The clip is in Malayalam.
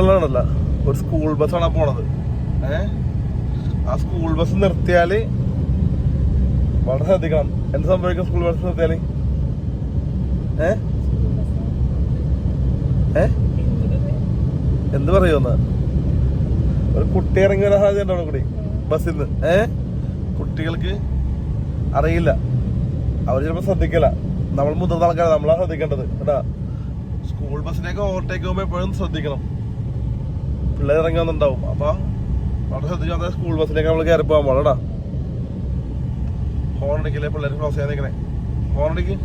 സിഗ്നലാണല്ല, ഒരു സ്കൂൾ ബസ്സാണ് പോണത്. ആ സ്കൂൾ ബസ് നിർത്തിയാല് വളരെ ശ്രദ്ധിക്കണം. എന്ത് സംഭവിക്കും സ്കൂൾ ബസ് നിർത്തിയാല്? എന്ത് പറയുമെന്ന ഒരു കുട്ടി ഇറങ്ങി വരാൻ സാധ്യത ഉണ്ടോ കൂടി ബസ്സിൽ നിന്ന്? കുട്ടികൾക്ക് അറിയില്ല, അവർ ചിലപ്പോ ശ്രദ്ധിക്കില്ല. നമ്മൾ മുതിർന്ന ആൾക്കാർ നമ്മളാ ശ്രദ്ധിക്കേണ്ടത് കേട്ടാ. സ്കൂൾ ബസ്സിനെയൊക്കെ ഓവർടേക്ക് ചെയ്യുമ്പോ എപ്പോഴും ശ്രദ്ധിക്കണം. പിള്ളേർ ഇറങ്ങി വന്നിട്ടുണ്ടാവും, അപ്പൊ വളരെ ശ്രദ്ധിച്ചാൽ സ്കൂൾ ബസ്സിലേക്ക് നമ്മൾ കയറി പോകാൻ പാടാ. ഹോൺ അടിക്കില്ലേ പിള്ളേർ ക്രോസ് ചെയ്യാൻ നിൽക്കണേ, ഹോൺ അടിക്ക്.